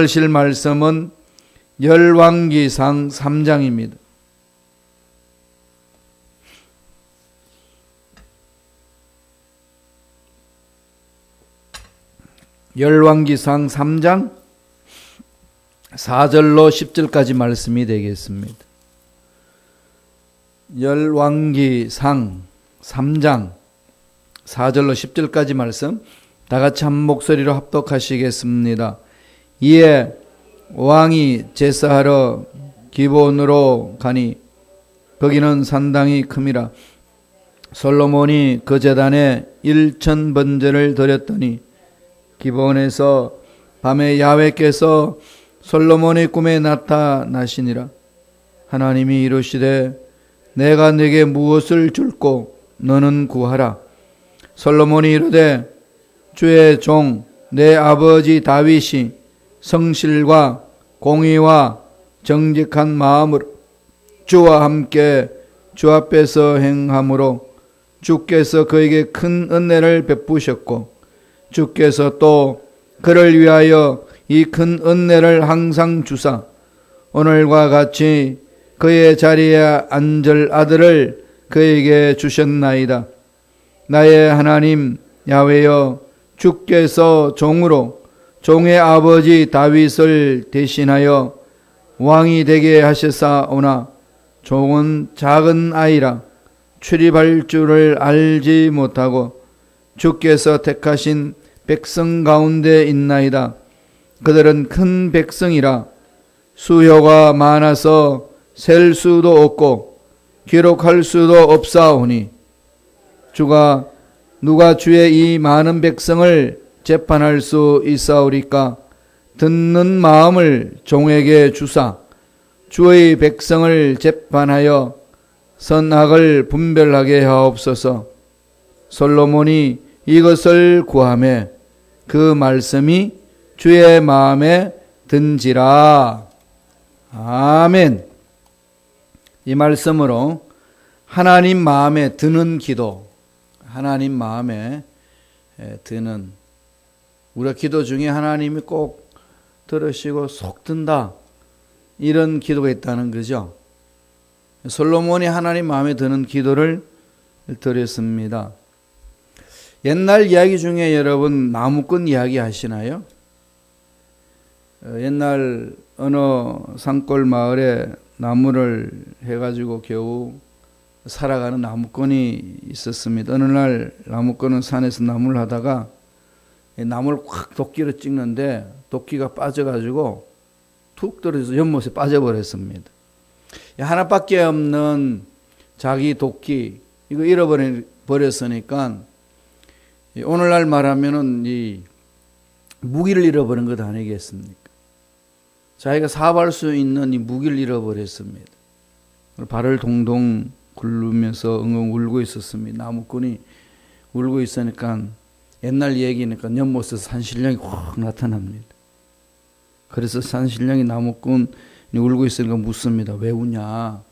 하실 말씀은 열왕기상 3장입니다. 열왕기상 3장 4절로 10절까지 말씀이 되겠습니다. 열왕기상 3장 4절로 10절까지 말씀 다 같이 한 목소리로 합독하시겠습니다. 이에 왕이 제사하러 기브온으로 가니 거기는 산당이 큼이라. 솔로몬이 그 제단에 1000번제를 드렸더니 기브온에서 밤에 야훼께서 솔로몬의 꿈에 나타나시니라. 하나님이 이르시되 내가 네게 무엇을 줄꼬 너는 구하라. 솔로몬이 이르되 주의 종 내 아버지 다윗이 성실과 공의와 정직한 마음으로 주와 함께 주 앞에서 행함으로 주께서 그에게 큰 은혜를 베푸셨고 주께서 또 그를 위하여 이 큰 은혜를 항상 주사 오늘과 같이 그의 자리에 앉을 아들을 그에게 주셨나이다. 나의 하나님 야훼여 주께서 종으로 종의 아버지 다윗을 대신하여 왕이 되게 하셨사오나 종은 작은 아이라 출입할 줄을 알지 못하고 주께서 택하신 백성 가운데 있나이다. 그들은 큰 백성이라 수효가 많아서 셀 수도 없고 기록할 수도 없사오니 주가 누가 주의 이 많은 백성을 재판할 수 있사오리까. 듣는 마음을 종에게 주사 주의 백성을 재판하여 선악을 분별하게 하옵소서. 솔로몬이 이것을 구하매 그 말씀이 주의 마음에 든지라. 아멘. 이 말씀으로 하나님 마음에 드는 기도, 하나님 마음에 드는, 우리가 기도 중에 하나님이 꼭 들으시고 속 든다, 이런 기도가 있다는 거죠. 솔로몬이 하나님 마음에 드는 기도를 드렸습니다. 옛날 이야기 중에 여러분 나무꾼 이야기 하시나요? 옛날 어느 산골 마을에 나무를 해가지고 겨우 살아가는 나무꾼이 있었습니다. 어느 날 나무꾼은 산에서 나무를 하다가 나무를 확 도끼로 찍는데 도끼가 빠져가지고 툭 떨어져서 연못에 빠져버렸습니다. 하나밖에 없는 자기 도끼, 이거 잃어버렸으니까 오늘날 말하면은 이 무기를 잃어버린 것 아니겠습니까? 자기가 사업할 수 있는 이 무기를 잃어버렸습니다. 발을 동동 굴르면서 엉엉 울고 있었습니다. 나무꾼이 울고 있으니까 옛날 얘기니까 연못에서 산신령이 확 나타납니다. 그래서 산신령이 나무꾼이 울고 있으니까 묻습니다. 왜 우냐?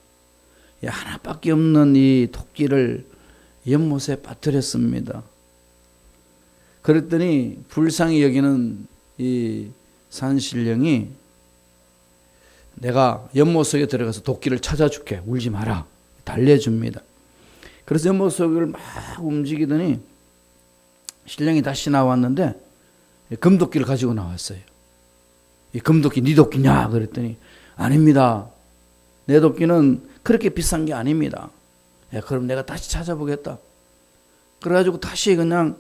하나밖에 없는 이 토끼를 연못에 빠뜨렸습니다. 그랬더니 불쌍히 여기는 이 산신령이 내가 연못 속에 들어가서 도끼를 찾아줄게. 울지 마라. 달래줍니다. 그래서 연못 속을 막 움직이더니 신령이 다시 나왔는데 금도끼를 가지고 나왔어요. 이 금도끼 네 도끼냐? 그랬더니 아닙니다. 내 도끼는 그렇게 비싼 게 아닙니다. 그럼 내가 다시 찾아보겠다. 그래가지고 다시 그냥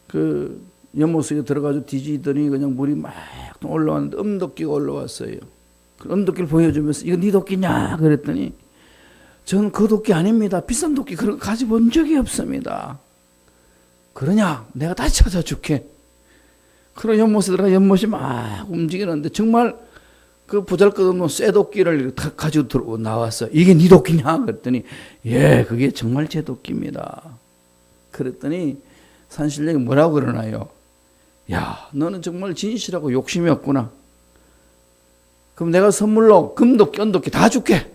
그 연못 속에 들어가지고 뒤지더니 그냥 물이 막 올라왔는데 은도끼가 올라왔어요. 그 은도끼를 보여주면서 이거 네 도끼냐? 그랬더니 저는 그 도끼 아닙니다. 비싼 도끼 그런 거 가져본 적이 없습니다. 그러냐? 내가 다시 찾아줄게. 그런 연못에 들어가 연못이 막 움직이는데 정말 그 보잘것없는 쇠도끼를 가지고 나왔어. 이게 네 도끼냐? 그랬더니 예, 그게 정말 제 도끼입니다. 그랬더니 산신령이 뭐라고 그러나요? 야, 너는 정말 진실하고 욕심이 없구나. 그럼 내가 선물로 금도끼, 은도끼 다 줄게.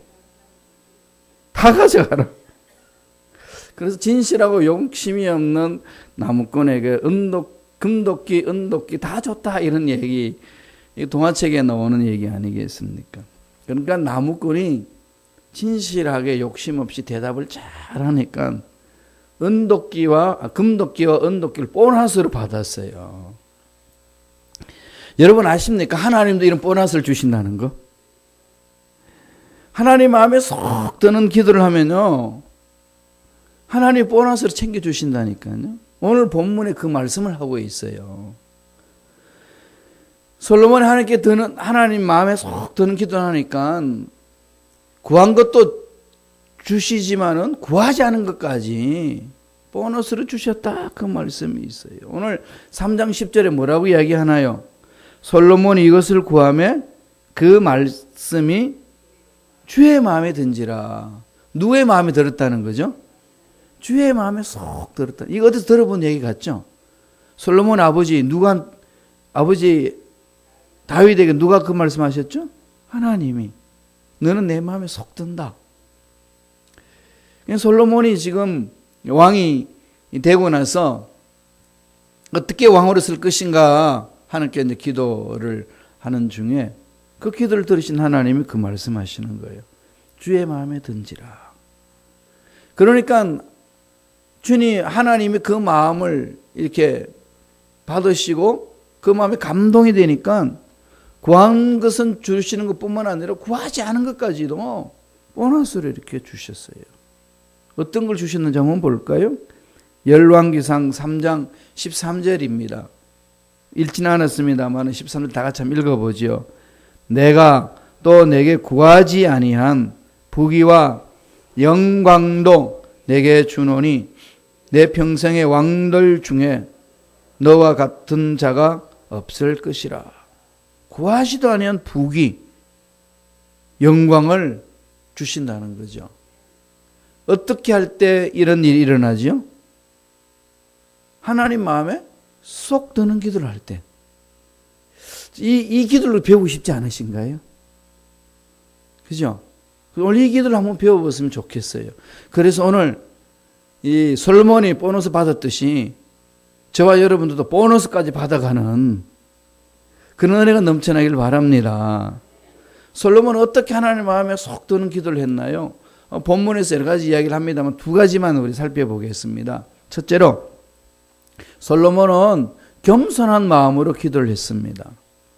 다 가져가라. 그래서 진실하고 욕심이 없는 나무꾼에게 금도끼, 은도끼 다 줬다, 이런 얘기 이 동화책에 나오는 얘기 아니겠습니까? 그러니까 나무꾼이 진실하게 욕심 없이 대답을 잘하니까 금도끼와 은도끼를 보너스로 받았어요. 여러분 아십니까? 하나님도 이런 보너스를 주신다는 거. 하나님 마음에 쏙 드는 기도를 하면요, 하나님 보너스를 챙겨주신다니까요. 오늘 본문에 그 말씀을 하고 있어요. 솔로몬이 하나님 마음에 쏙 드는 기도를 하니까 구한 것도 주시지만은 구하지 않은 것까지 보너스를 주셨다, 그 말씀이 있어요. 오늘 3장 10절에 뭐라고 이야기하나요? 솔로몬이 이것을 구하며 그 말씀이 주의 마음에 든지라. 누구의 마음에 들었다는 거죠? 주의 마음에 쏙 들었다. 이거 어디서 들어본 얘기 같죠? 솔로몬 아버지 다윗에게 누가 그 말씀하셨죠? 하나님이. 너는 내 마음에 쏙 든다. 솔로몬이 지금 왕이 되고 나서 어떻게 왕으로 쓸 것인가 하나님께 이제 기도를 하는 중에 그 기도를 들으신 하나님이 그 말씀하시는 거예요. 주의 마음에 든지라. 그러니까 하나님이 그 마음을 이렇게 받으시고 그 마음에 감동이 되니까 구한 것은 주시는 것뿐만 아니라 구하지 않은 것까지도 보너스를 이렇게 주셨어요. 어떤 걸 주셨는지 한번 볼까요? 열왕기상 3장 13절입니다. 읽지는 않았습니다만 13절 다 같이 한번 읽어보죠. 내가 또 내게 구하지 아니한 부귀와 영광도 내게 주노니 내 평생의 왕들 중에 너와 같은 자가 없을 것이라. 구하지도 아니한 부귀, 영광을 주신다는 거죠. 어떻게 할 때 이런 일이 일어나죠? 하나님 마음에 쏙 드는 기도를 할 때. 이 기도를 배우고 싶지 않으신가요? 그죠? 오늘 이 기도를 한번 배워봤으면 좋겠어요. 그래서 오늘 이 솔로몬이 보너스 받았듯이 저와 여러분들도 보너스까지 받아가는 그런 은혜가 넘쳐나길 바랍니다. 솔로몬은 어떻게 하나님 마음에 쏙 드는 기도를 했나요? 본문에서 여러 가지 이야기를 합니다만 두 가지만 우리 살펴보겠습니다. 첫째로 솔로몬은 겸손한 마음으로 기도를 했습니다.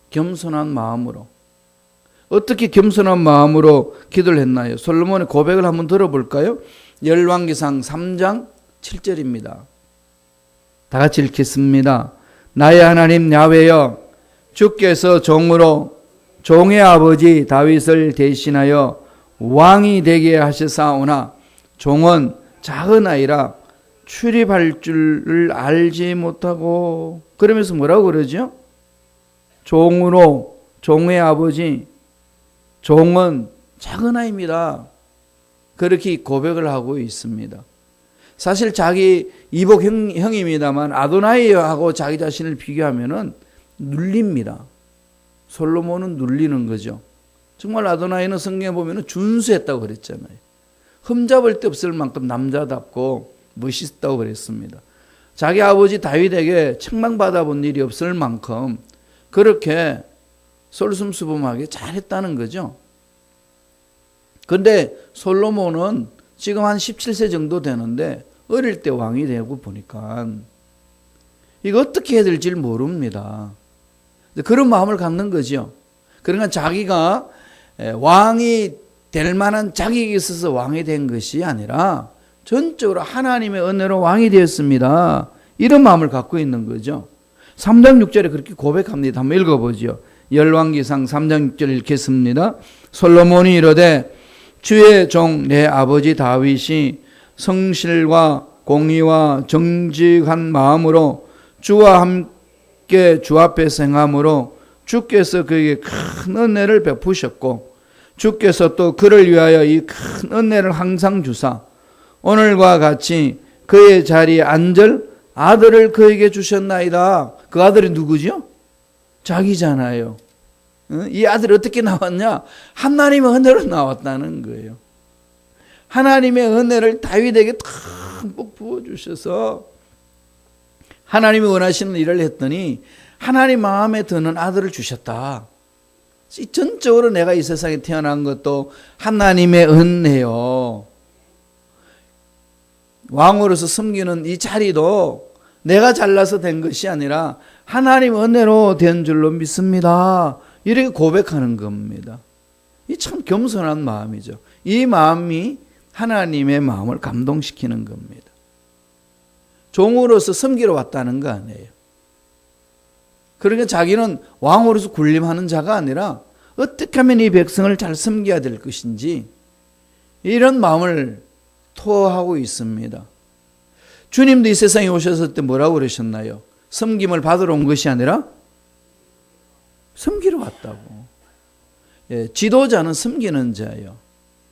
겸손한 마음으로. 어떻게 겸손한 마음으로 기도를 했나요? 솔로몬의 고백을 한번 들어볼까요? 열왕기상 3장 7절입니다. 다 같이 읽겠습니다. 나의 하나님 야훼여, 주께서 종의 아버지 다윗을 대신하여 왕이 되게 하시사오나 종은 작은 아이라 출입할 줄을 알지 못하고. 그러면서 뭐라고 그러죠? 종의 아버지, 종은 작은 아이입니다. 그렇게 고백을 하고 있습니다. 사실 자기 이복 형입니다만 아도나이하고 자기 자신을 비교하면은 눌립니다. 솔로몬은 눌리는 거죠. 정말 아도나이는 성경에 보면은 준수했다고 그랬잖아요. 흠잡을 데 없을 만큼 남자답고 멋있다고 그랬습니다. 자기 아버지 다윗에게 책망받아 본 일이 없을 만큼 그렇게 솔선수범하게 잘했다는 거죠. 그런데 솔로몬은 지금 한 17세 정도 되는데 어릴 때 왕이 되고 보니까 이거 어떻게 해야 될지 모릅니다. 그런 마음을 갖는 거죠. 그러니까 자기가 왕이 될 만한 자격이 있어서 왕이 된 것이 아니라 전적으로 하나님의 은혜로 왕이 되었습니다. 이런 마음을 갖고 있는 거죠. 3장 6절에 그렇게 고백합니다. 한번 읽어보죠. 열왕기상 3장 6절 읽겠습니다. 솔로몬이 이르되 주의 종 내 아버지 다윗이 성실과 공의와 정직한 마음으로 주와 함께 주 앞에서 행함으로 주께서 그에게 큰 은혜를 베푸셨고 주께서 또 그를 위하여 이 큰 은혜를 항상 주사 오늘과 같이 그의 자리에 앉을 아들을 그에게 주셨나이다. 그 아들이 누구죠? 자기잖아요. 이 아들이 어떻게 나왔냐? 하나님의 은혜로 나왔다는 거예요. 하나님의 은혜를 다윗에게 듬뿍 부어주셔서 하나님이 원하시는 일을 했더니 하나님 마음에 드는 아들을 주셨다. 전적으로 내가 이 세상에 태어난 것도 하나님의 은혜요. 왕으로서 섬기는 이 자리도 내가 잘나서 된 것이 아니라 하나님 은혜로 된 줄로 믿습니다. 이렇게 고백하는 겁니다. 이 참 겸손한 마음이죠. 이 마음이 하나님의 마음을 감동시키는 겁니다. 종으로서 섬기러 왔다는 거 아니에요. 그러니까 자기는 왕으로서 군림하는 자가 아니라 어떻게 하면 이 백성을 잘 섬겨야 될 것인지 이런 마음을 토하고 있습니다. 주님도 이 세상에 오셨을 때 뭐라고 그러셨나요? 섬김을 받으러 온 것이 아니라 섬기러 왔다고. 예, 지도자는 섬기는 자예요.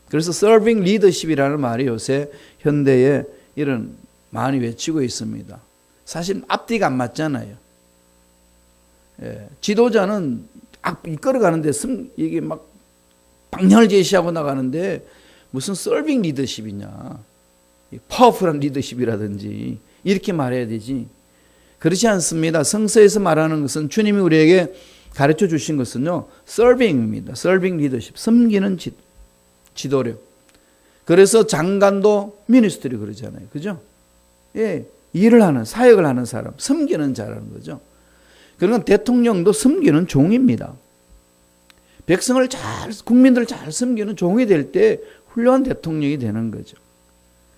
그래서 serving leadership이라는 말이 요새 현대에 이런 많이 외치고 있습니다. 사실 앞뒤가 안 맞잖아요. 예, 지도자는 이끌어가는데 이게 막 방향을 제시하고 나가는데 무슨 서빙 리더십이냐, 파워풀한 리더십이라든지 이렇게 말해야 되지. 그렇지 않습니다. 성서에서 말하는 것은 주님이 우리에게 가르쳐 주신 것은요, 서빙입니다. 서빙 리더십, 섬기는 지도력. 그래서 장관도 미니스트리 그러잖아요. 그죠? 예, 일을 하는, 사역을 하는 사람, 섬기는 자라는 거죠. 그러니까 대통령도 섬기는 종입니다. 백성을 국민들을 잘 섬기는 종이 될 때 훌륭한 대통령이 되는 거죠.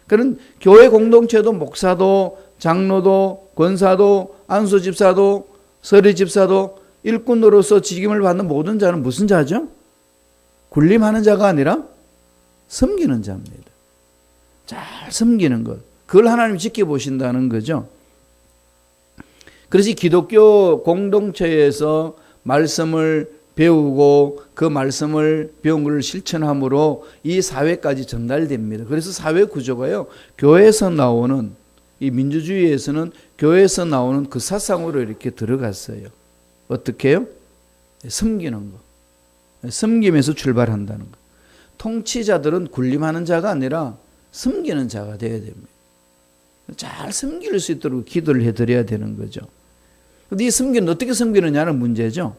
그런 교회 공동체도 목사도, 장로도, 권사도, 안수집사도, 서리집사도 일꾼으로서 직임을 받는 모든 자는 무슨 자죠? 군림하는 자가 아니라 섬기는 자입니다. 잘 섬기는 것. 그걸 하나님이 지켜보신다는 거죠. 그래서 기독교 공동체에서 말씀을 배우고 그 말씀을 배운 것을 실천함으로 이 사회까지 전달됩니다. 그래서 사회 구조가요, 교회에서 나오는, 이 민주주의에서는 교회에서 나오는 그 사상으로 이렇게 들어갔어요. 어떻게 해요? 섬기는 거. 섬김에서 출발한다는 거. 통치자들은 군림하는 자가 아니라 섬기는 자가 되어야 됩니다. 잘 섬길 수 있도록 기도를 해드려야 되는 거죠. 근데 이 섬기는 어떻게 섬기느냐는 문제죠.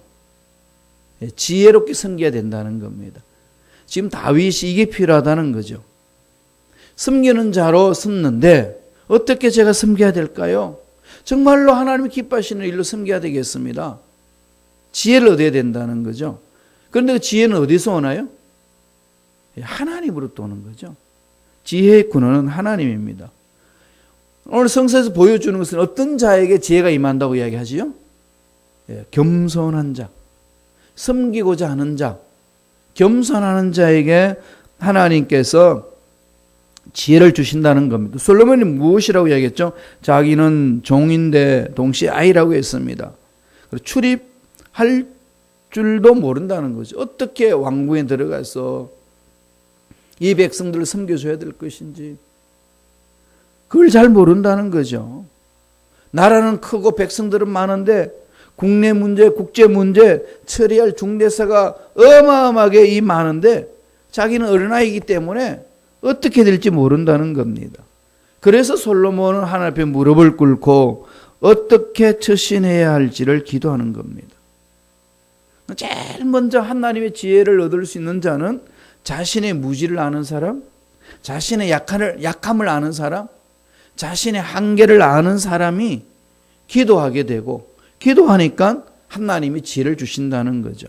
지혜롭게 섬겨야 된다는 겁니다. 지금 다윗이 이게 필요하다는 거죠. 섬기는 자로 섰는데 어떻게 제가 섬겨야 될까요? 정말로 하나님이 기뻐하시는 일로 섬겨야 되겠습니다. 지혜를 얻어야 된다는 거죠. 그런데 그 지혜는 어디서 오나요? 하나님으로부터 오는 거죠. 지혜의 근원은 하나님입니다. 오늘 성서에서 보여주는 것은 어떤 자에게 지혜가 임한다고 이야기하지요? 겸손한 자, 섬기고자 하는 자, 겸손하는 자에게 하나님께서 지혜를 주신다는 겁니다. 솔로몬이 무엇이라고 이야기했죠? 자기는 종인데 동시에 아이라고 했습니다. 출입할 줄도 모른다는 거죠. 어떻게 왕궁에 들어가서 이 백성들을 섬겨줘야 될 것인지 그걸 잘 모른다는 거죠. 나라는 크고 백성들은 많은데 국내 문제, 국제 문제 처리할 중대사가 어마어마하게 이 많은데 자기는 어린아이이기 때문에 어떻게 될지 모른다는 겁니다. 그래서 솔로몬은 하나님 앞에 무릎을 꿇고 어떻게 처신해야 할지를 기도하는 겁니다. 제일 먼저 하나님의 지혜를 얻을 수 있는 자는 자신의 무지를 아는 사람, 자신의 약함을 아는 사람, 자신의 한계를 아는 사람이 기도하게 되고 기도하니까 하나님이 지혜를 주신다는 거죠.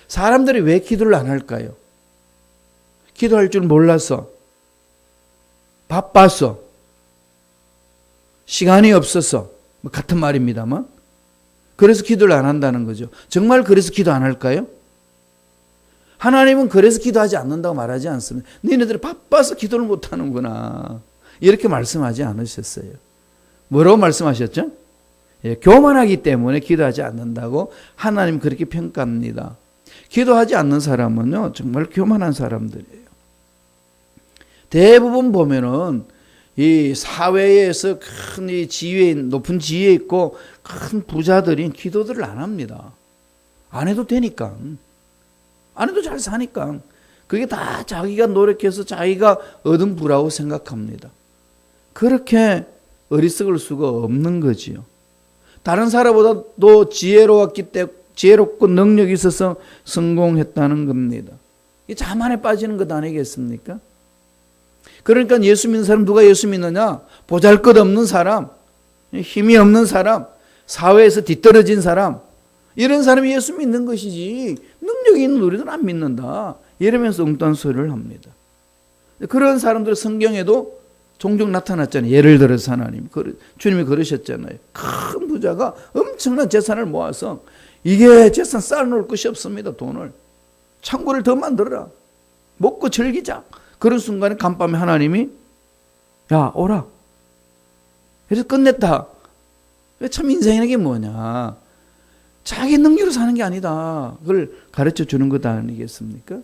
사람들이 왜 기도를 안 할까요? 기도할 줄 몰라서, 바빠서, 시간이 없어서, 같은 말입니다만 그래서 기도를 안 한다는 거죠. 정말 그래서 기도 안 할까요? 하나님은 그래서 기도하지 않는다고 말하지 않습니다. 너희들이 바빠서 기도를 못 하는구나 이렇게 말씀하지 않으셨어요. 뭐라고 말씀하셨죠? 교만하기 때문에 기도하지 않는다고 하나님 그렇게 평가합니다. 기도하지 않는 사람은요 정말 교만한 사람들이에요. 대부분 보면은 이 사회에서 큰 이 지위에 높은 지위에 있고 큰 부자들이 기도들을 안 합니다. 안 해도 되니까, 안 해도 잘 사니까 그게 다 자기가 노력해서 자기가 얻은 부라고 생각합니다. 그렇게 어리석을 수가 없는 거지요. 다른 사람보다도 지혜롭고 능력이 있어서 성공했다는 겁니다. 이 자만에 빠지는 것 아니겠습니까? 그러니까 예수 믿는 사람, 누가 예수 믿느냐? 보잘것없는 사람, 힘이 없는 사람, 사회에서 뒤떨어진 사람, 이런 사람이 예수 믿는 것이지 능력이 있는 우리들은 안 믿는다, 이러면서 엉뚱한 소리를 합니다. 그런 사람들 성경에도 종종 나타났잖아요. 예를 들어서 하나님, 주님이 그러셨잖아요. 큰 부자가 엄청난 재산을 모아서 이게 재산 쌓아놓을 것이 없습니다. 돈을. 창고를 더 만들어라. 먹고 즐기자. 그런 순간에 간밤에 하나님이 야 오라. 그래서 끝냈다. 참 인생이라는 게 뭐냐. 자기 능력으로 사는 게 아니다. 그걸 가르쳐 주는 것 아니겠습니까?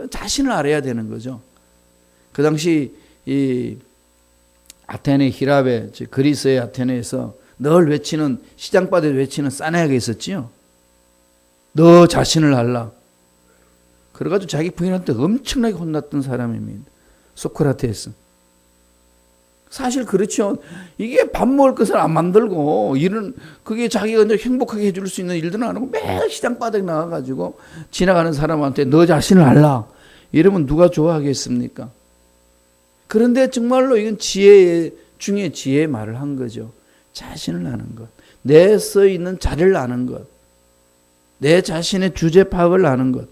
자신을 알아야 되는 거죠. 그 당시 이 아테네 히랍에, 그리스의 아테네에서 늘 외치는, 시장바닥에 외치는 사내가 있었지요. 너 자신을 알라. 그래가지고 자기 부인한테 엄청나게 혼났던 사람입니다. 소크라테스. 사실 그렇죠. 이게 밥 먹을 것을 안 만들고 일은 그게 자기가 행복하게 해줄 수 있는 일들은 안 하고 매일 시장바닥에 나가가지고 지나가는 사람한테 너 자신을 알라. 이러면 누가 좋아하겠습니까? 그런데 정말로 이건 지혜 중에 지혜의 말을 한 거죠. 자신을 아는 것. 내 서 있는 자리를 아는 것. 내 자신의 주제 파악을 아는 것.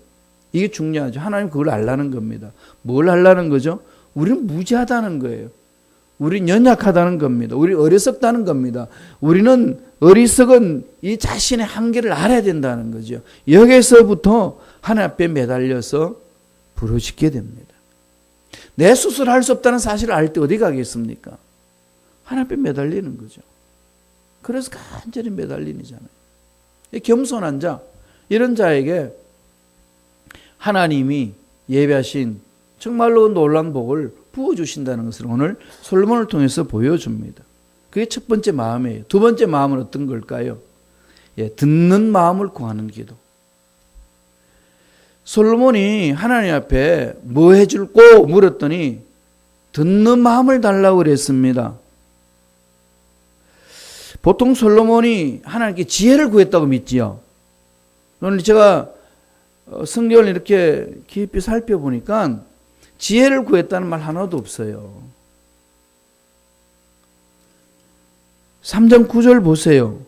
이게 중요하죠. 하나님 그걸 알라는 겁니다. 뭘 알라는 거죠? 우리는 무지하다는 거예요. 우리는 연약하다는 겁니다. 우리 어리석다는 겁니다. 우리는 어리석은 이 자신의 한계를 알아야 된다는 거죠. 여기서부터 하나님 앞에 매달려서 부르짖게 됩니다. 내 스스로 할 수 없다는 사실을 알 때 어디 가겠습니까? 하나님 앞에 매달리는 거죠. 그래서 간절히 매달리잖아요. 겸손한 자, 이런 자에게 하나님이 예배하신 정말로 놀라운 복을 부어주신다는 것을 오늘 솔로몬을 통해서 보여줍니다. 그게 첫 번째 마음이에요. 두 번째 마음은 어떤 걸까요? 듣는 마음을 구하는 기도. 솔로몬이 하나님 앞에 뭐 해줄꼬 물었더니 듣는 마음을 달라고 그랬습니다. 보통 솔로몬이 하나님께 지혜를 구했다고 믿지요. 오늘 제가 성경을 이렇게 깊이 살펴보니까 지혜를 구했다는 말 하나도 없어요. 3장 9절 보세요.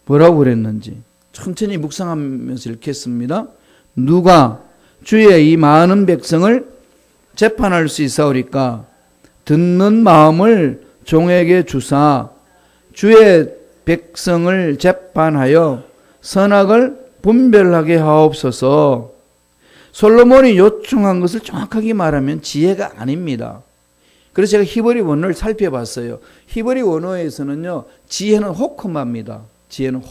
뭐라고 그랬는지. 천천히 묵상하면서 읽겠습니다. 누가 주의 이 많은 백성을 재판할 수 있사오리까? 듣는 마음을 종에게 주사 주의 백성을 재판하여 선악을 분별하게 하옵소서. 솔로몬이 요청한 것을 정확하게 말하면 지혜가 아닙니다. 그래서 제가 히브리 원어를 살펴봤어요. 히브리 원어에서는요, 지혜는 호크마입니다. 지혜는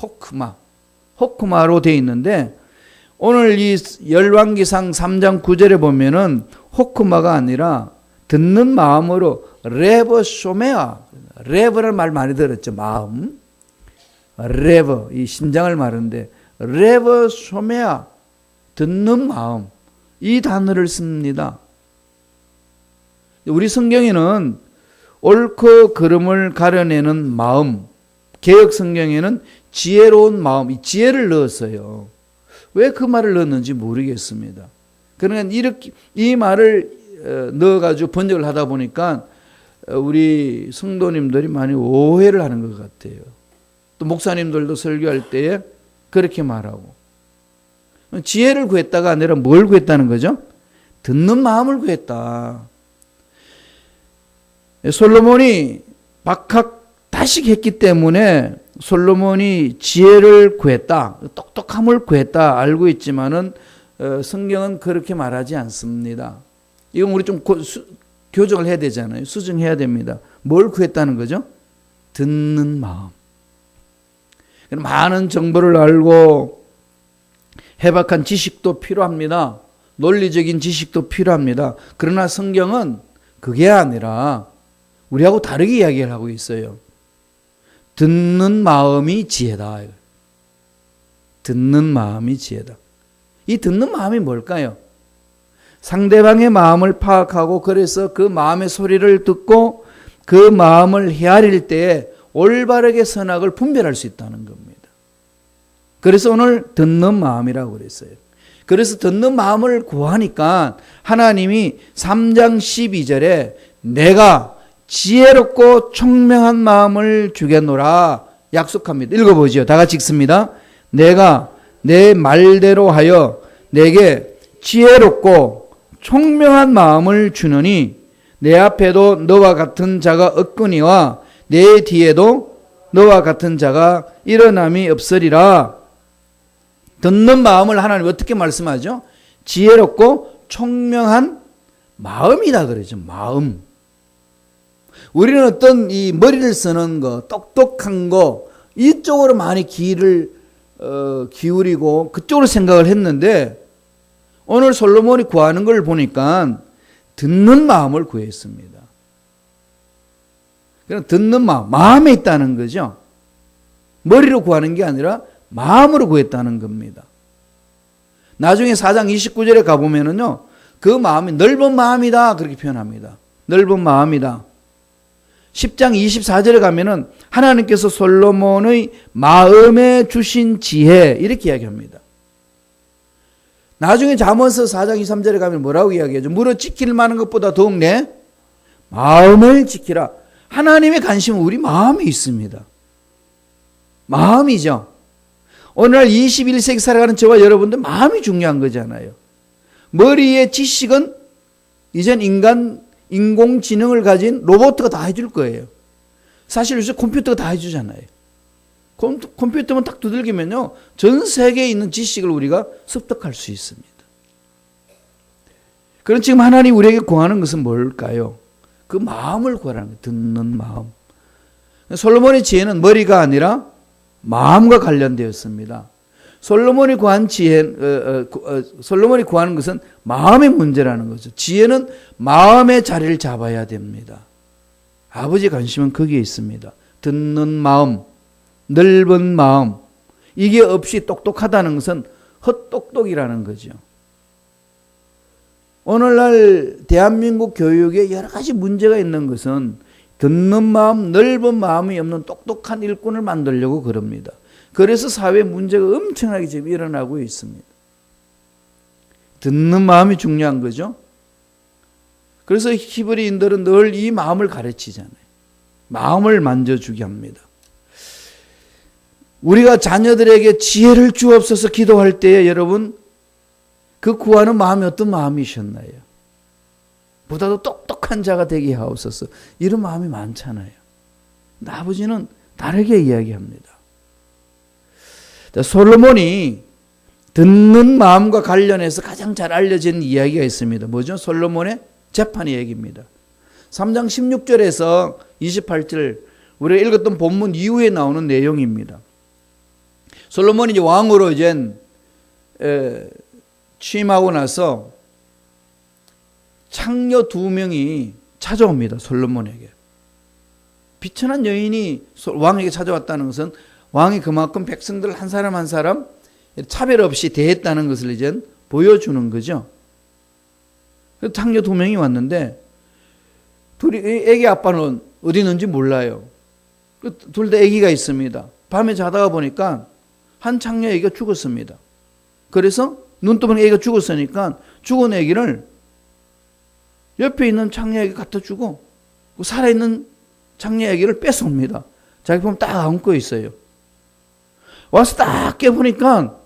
호크마로 되어 있는데, 오늘 이 열왕기상 3장 9절에 보면은 호크마가 아니라 듣는 마음으로 레버 쇼메아, 레버라는 말 많이 들었죠. 마음, 레버, 이 심장을 말하는데 레버 쇼메아, 듣는 마음, 이 단어를 씁니다. 우리 성경에는 옳고 그름을 가려내는 마음, 개역 성경에는 지혜로운 마음, 이 지혜를 넣었어요. 왜 그 말을 넣었는지 모르겠습니다. 그러니까 이렇게 이 말을 넣어가지고 번역을 하다 보니까 우리 성도님들이 많이 오해를 하는 것 같아요. 또 목사님들도 설교할 때에 그렇게 말하고. 지혜를 구했다가 아니라 뭘 구했다는 거죠? 듣는 마음을 구했다. 솔로몬이 박학다식했기 때문에 솔로몬이 지혜를 구했다, 똑똑함을 구했다 알고 있지만은 성경은 그렇게 말하지 않습니다. 이건 우리 좀 교정을 해야 되잖아요. 수정해야 됩니다. 뭘 구했다는 거죠? 듣는 마음. 많은 정보를 알고 해박한 지식도 필요합니다. 논리적인 지식도 필요합니다. 그러나 성경은 그게 아니라 우리하고 다르게 이야기를 하고 있어요. 듣는 마음이 지혜다. 듣는 마음이 지혜다. 이 듣는 마음이 뭘까요? 상대방의 마음을 파악하고 그래서 그 마음의 소리를 듣고 그 마음을 헤아릴 때에 올바르게 선악을 분별할 수 있다는 겁니다. 그래서 오늘 듣는 마음이라고 그랬어요. 그래서 듣는 마음을 구하니까 하나님이 3장 12절에 내가 지혜롭고 총명한 마음을 주겠노라 약속합니다. 읽어보죠. 다 같이 읽습니다. 내가 내 말대로 하여 내게 지혜롭고 총명한 마음을 주느니 내 앞에도 너와 같은 자가 없거니와 내 뒤에도 너와 같은 자가 일어남이 없으리라. 듣는 마음을 하나님 어떻게 말씀하죠? 지혜롭고 총명한 마음이다 그러죠. 마음. 우리는 어떤 이 머리를 쓰는 거, 똑똑한 거 이쪽으로 많이 기울이고 그쪽으로 생각을 했는데 오늘 솔로몬이 구하는 걸 보니까 듣는 마음을 구했습니다. 그냥 듣는 마음, 마음에 있다는 거죠. 머리로 구하는 게 아니라 마음으로 구했다는 겁니다. 나중에 4장 29절에 가보면은요, 그 마음이 넓은 마음이다 그렇게 표현합니다. 넓은 마음이다. 10장 24절에 가면은 하나님께서 솔로몬의 마음에 주신 지혜 이렇게 이야기합니다. 나중에 잠언서 4장 23절에 가면 뭐라고 이야기하죠? 무릇 지킬 만한 것보다 더욱 내 마음을 지키라. 하나님의 관심은 우리 마음에 있습니다. 마음이죠. 오늘날 21세기 살아가는 저와 여러분들 마음이 중요한 거잖아요. 머리의 지식은 이젠 인공지능을 가진 로봇가 다 해줄 거예요. 사실 요새 컴퓨터가 다 해주잖아요. 컴퓨터만 딱 두들기면요, 전 세계에 있는 지식을 우리가 습득할 수 있습니다. 그럼 지금 하나님 우리에게 구하는 것은 뭘까요? 그 마음을 구하라는 거예요. 듣는 마음. 솔로몬의 지혜는 머리가 아니라 마음과 관련되었습니다. 솔로몬이 구한 솔로몬이 구하는 것은 마음의 문제라는 거죠. 지혜는 마음의 자리를 잡아야 됩니다. 아버지의 관심은 거기에 있습니다. 듣는 마음, 넓은 마음, 이게 없이 똑똑하다는 것은 헛똑똑이라는 거죠. 오늘날 대한민국 교육에 여러 가지 문제가 있는 것은 듣는 마음, 넓은 마음이 없는 똑똑한 일꾼을 만들려고 그럽니다. 그래서 사회 문제가 엄청나게 지금 일어나고 있습니다. 듣는 마음이 중요한 거죠. 그래서 히브리인들은 늘 이 마음을 가르치잖아요. 마음을 만져주게 합니다. 우리가 자녀들에게 지혜를 주옵소서 기도할 때에 여러분 그 구하는 마음이 어떤 마음이셨나요? 보다도 똑똑한 자가 되게 하옵소서. 이런 마음이 많잖아요. 근데 아버지는 다르게 이야기합니다. 솔로몬이 듣는 마음과 관련해서 가장 잘 알려진 이야기가 있습니다. 뭐죠? 솔로몬의 재판 이야기입니다. 3장 16절에서 28절 우리가 읽었던 본문 이후에 나오는 내용입니다. 솔로몬이 이제 왕으로 이제 취임하고 나서 창녀 2명이 찾아옵니다. 솔로몬에게. 비천한 여인이 왕에게 찾아왔다는 것은 왕이 그만큼 백성들 한 사람 한 사람 차별 없이 대했다는 것을 이제 보여주는 거죠. 창녀 2명이 왔는데 둘이 애기 아빠는 어디 있는지 몰라요. 둘 다 애기가 있습니다. 밤에 자다가 보니까 한 창녀 애기가 죽었습니다. 그래서 눈 뜨면 애기가 죽었으니까 죽은 애기를 옆에 있는 창녀에게 갖다 주고 살아있는 창녀 애기를 뺏어옵니다. 자기 보면 딱 안고 있어요. 와서 딱 깨보니까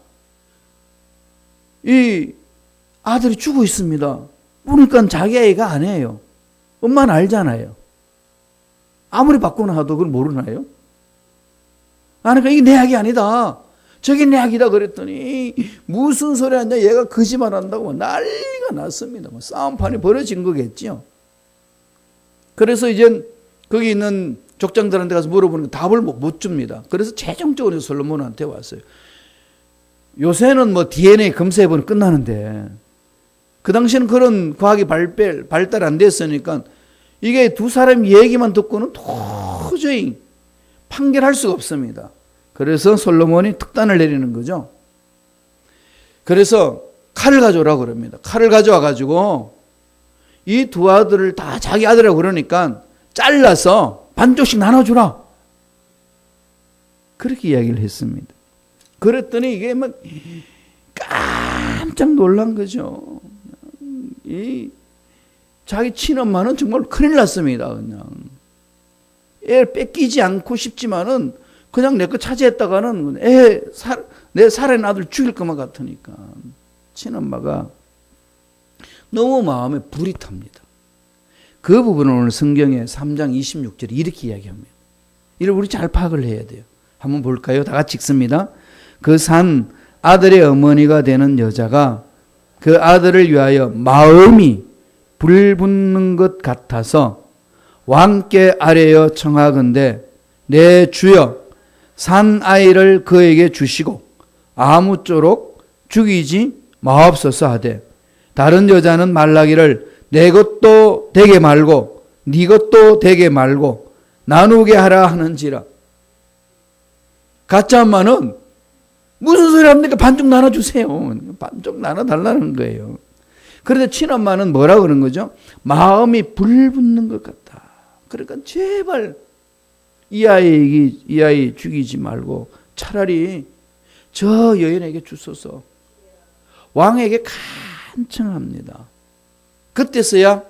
이 아들이 죽어 있습니다. 보니까 자기 애가 아니에요. 엄마는 알잖아요. 아무리 바꾸나도 그걸 모르나요? 그러니까 이게 내 아기 아니다. 저게 내 아기다 그랬더니 무슨 소리 하냐, 얘가 거짓말 한다고 난리가 났습니다. 싸움판이 벌어진 거겠죠. 그래서 이제 거기 있는 족장들한테 가서 물어보니까 답을 못 줍니다. 그래서 최종적으로 솔로몬한테 왔어요. 요새는 뭐 DNA 검사해보면 끝나는데 그 당시에는 그런 과학이 발달 안 됐으니까 이게 두 사람 얘기만 듣고는 도저히 판결할 수가 없습니다. 그래서 솔로몬이 특단을 내리는 거죠. 그래서 칼을 가져오라고 그럽니다. 칼을 가져와 가지고 이 두 아들을 다 자기 아들이라고 그러니까 잘라서 반쪽씩 나눠주라. 그렇게 이야기를 했습니다. 그랬더니 이게 막 깜짝 놀란 거죠. 자기 친엄마는 정말 큰일 났습니다. 그냥 애를 뺏기지 않고 싶지만은 그냥 내 거 차지했다가는 내 살아있는 아들 죽일 것만 같으니까 친엄마가 너무 마음에 불이 탑니다. 그 부분을 오늘 성경의 3장 26절에 이렇게 이야기합니다. 이를 우리 잘 파악을 해야 돼요. 한번 볼까요? 다 같이 읽습니다. 그 산 아들의 어머니가 되는 여자가 그 아들을 위하여 마음이 불붙는 것 같아서 왕께 아뢰어 청하건대 내 주여 산 아이를 그에게 주시고 아무쪼록 죽이지 마옵소서 하되 다른 여자는 말라기를 내 것도 되게 말고 네 것도 되게 말고 나누게 하라 하는지라. 가짜 엄마는 무슨 소리 합니까? 반쪽 나눠주세요. 반쪽 나눠달라는 거예요. 그런데 친엄마는 뭐라 그러는 거죠? 마음이 불붙는 것 같다. 그러니까 제발 이 아이 죽이지 말고 차라리 저 여인에게 주소서. 왕에게 간청합니다. 그때서야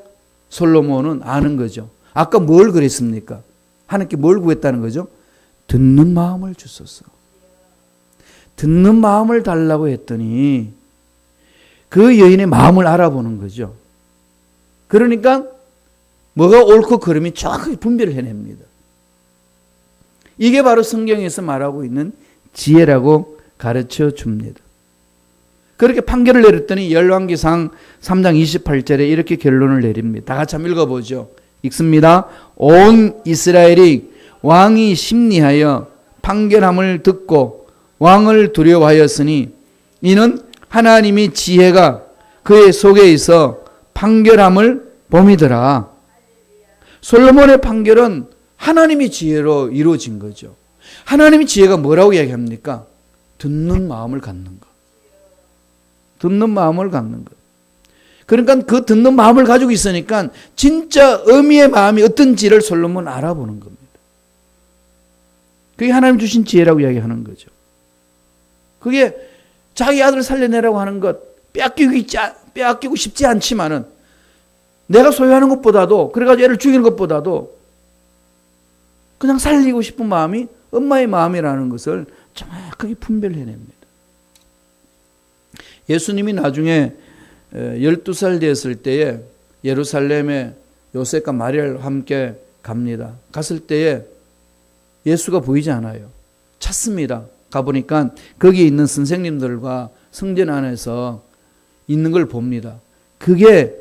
솔로몬은 아는 거죠. 아까 뭘 그랬습니까? 하나님께 뭘 구했다는 거죠? 듣는 마음을 주소서. 듣는 마음을 달라고 했더니 그 여인의 마음을 알아보는 거죠. 그러니까 뭐가 옳고 그름이 정확하게 분별을 해냅니다. 이게 바로 성경에서 말하고 있는 지혜라고 가르쳐 줍니다. 그렇게 판결을 내렸더니 열왕기상 3장 28절에 이렇게 결론을 내립니다. 다 같이 한번 읽어보죠. 읽습니다. 온 이스라엘이 왕이 심리하여 판결함을 듣고 왕을 두려워하였으니 이는 하나님이 지혜가 그의 속에 있어 판결함을 봄이더라. 솔로몬의 판결은 하나님의 지혜로 이루어진 거죠. 하나님의 지혜가 뭐라고 이야기합니까? 듣는 마음을 갖는 것. 듣는 마음을 갖는 것. 그러니까 그 듣는 마음을 가지고 있으니까 진짜 어미의 마음이 어떤지를 솔로몬은 알아보는 겁니다. 그게 하나님 주신 지혜라고 이야기하는 거죠. 그게 자기 아들을 살려내라고 하는 것 빼앗기고 싶지 않지만은 내가 소유하는 것보다도 그래가지고 애를 죽이는 것보다도 그냥 살리고 싶은 마음이 엄마의 마음이라는 것을 정확하게 분별해냅니다. 예수님이 나중에 12살 되었을 때에 예루살렘에 요셉과 마리아와 함께 갑니다. 갔을 때에 예수가 보이지 않아요. 찾습니다. 가보니까 거기에 있는 선생님들과 성전 안에서 있는 걸 봅니다. 그게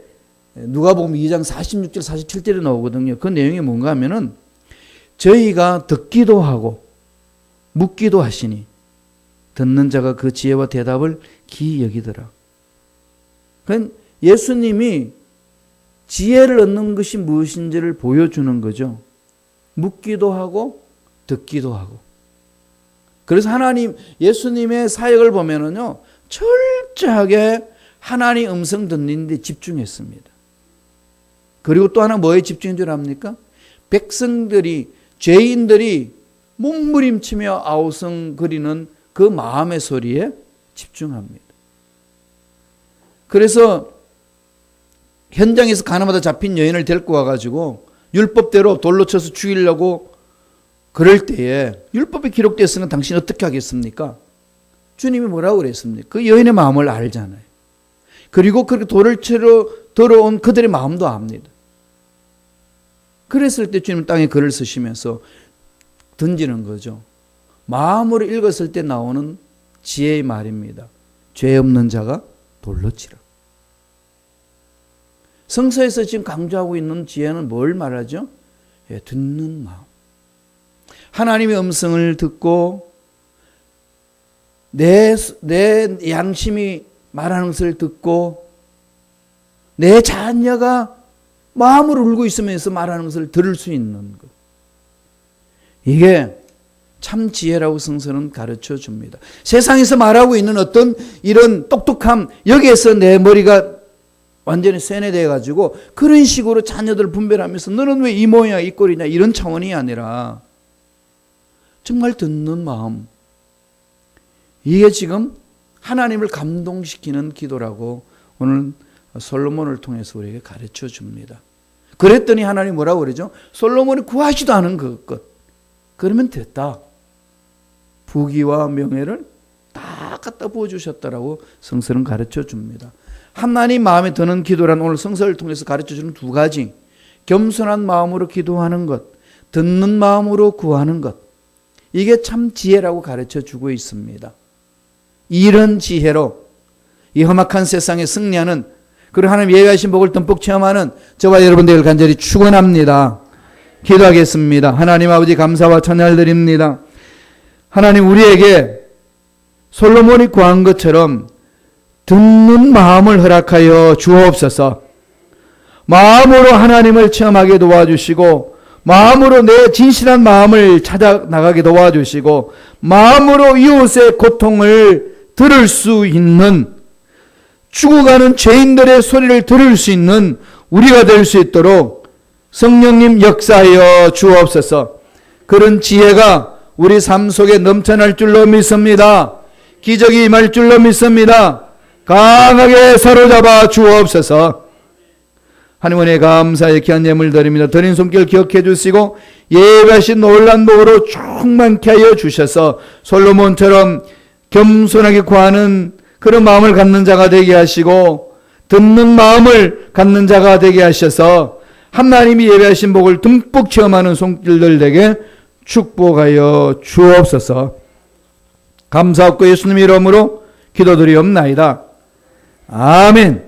누가복음 2장 46절 47절에 나오거든요. 그 내용이 뭔가 하면은 저희가 듣기도 하고 묻기도 하시니 듣는 자가 그 지혜와 대답을 기이 여기더라. 그러니까 예수님이 지혜를 얻는 것이 무엇인지를 보여주는 거죠. 묻기도 하고 듣기도 하고. 그래서 예수님의 사역을 보면은요, 철저하게 하나님 음성 듣는 데 집중했습니다. 그리고 또 하나 뭐에 집중한 줄 압니까? 백성들이, 죄인들이 몸부림치며 아우성거리는 그 마음의 소리에 집중합니다. 그래서 현장에서 가늠하다 잡힌 여인을 데리고 와가지고 율법대로 돌로 쳐서 죽이려고 그럴 때에 율법에 기록되었으면 당신 어떻게 하겠습니까? 주님이 뭐라고 그랬습니까? 그 여인의 마음을 알잖아요. 그리고 그렇게 돌을 치러 들어온 그들의 마음도 압니다. 그랬을 때 주님 땅에 글을 쓰시면서 던지는 거죠. 마음으로 읽었을 때 나오는 지혜의 말입니다. 죄 없는 자가 돌로 치라. 성서에서 지금 강조하고 있는 지혜는 뭘 말하죠? 듣는 마음. 하나님의 음성을 듣고 내 양심이 말하는 것을 듣고 내 자녀가 마음으로 울고 있으면서 말하는 것을 들을 수 있는 것. 이게 참 지혜라고 성서는 가르쳐 줍니다. 세상에서 말하고 있는 어떤 이런 똑똑함, 여기에서 내 머리가 완전히 세뇌되어 가지고 그런 식으로 자녀들을 분별하면서 너는 왜 이 모양이야 이 꼴이냐 이런 차원이 아니라 정말 듣는 마음. 이게 지금 하나님을 감동시키는 기도라고 오늘 솔로몬을 통해서 우리에게 가르쳐 줍니다. 그랬더니 하나님 뭐라고 그러죠? 솔로몬이 구하지도 않은 그것. 그러면 됐다. 부귀와 명예를 다 갖다 부어주셨다라고 성서는 가르쳐 줍니다. 하나님 마음에 드는 기도란 오늘 성서를 통해서 가르쳐 주는 두 가지. 겸손한 마음으로 기도하는 것, 듣는 마음으로 구하는 것. 이게 참 지혜라고 가르쳐 주고 있습니다. 이런 지혜로 이 험악한 세상에 승리하는, 그리고 하나님 예배하신 복을 듬뿍 체험하는 저와 여러분들 간절히 축원합니다. 기도하겠습니다. 하나님 아버지 감사와 찬양을 드립니다. 하나님 우리에게 솔로몬이 구한 것처럼 듣는 마음을 허락하여 주옵소서. 마음으로 하나님을 체험하게 도와주시고, 마음으로 내 진실한 마음을 찾아 나가게 도와주시고, 마음으로 이웃의 고통을 들을 수 있는, 죽어가는 죄인들의 소리를 들을 수 있는 우리가 될 수 있도록 성령님 역사하여 주옵소서. 그런 지혜가 우리 삶 속에 넘쳐날 줄로 믿습니다. 기적이 임할 줄로 믿습니다. 강하게 사로잡아 주옵소서. 하나님 은혜 감사의 귀한 예물 드립니다. 드린 손길 기억해 주시고 예배하신 놀란 복으로 충만케 하여 주셔서 솔로몬처럼 겸손하게 구하는 그런 마음을 갖는 자가 되게 하시고, 듣는 마음을 갖는 자가 되게 하셔서 하나님이 예배하신 복을 듬뿍 체험하는 손길들 되게 축복하여 주옵소서. 감사하고 예수님 이름으로 기도드리옵나이다. 아멘.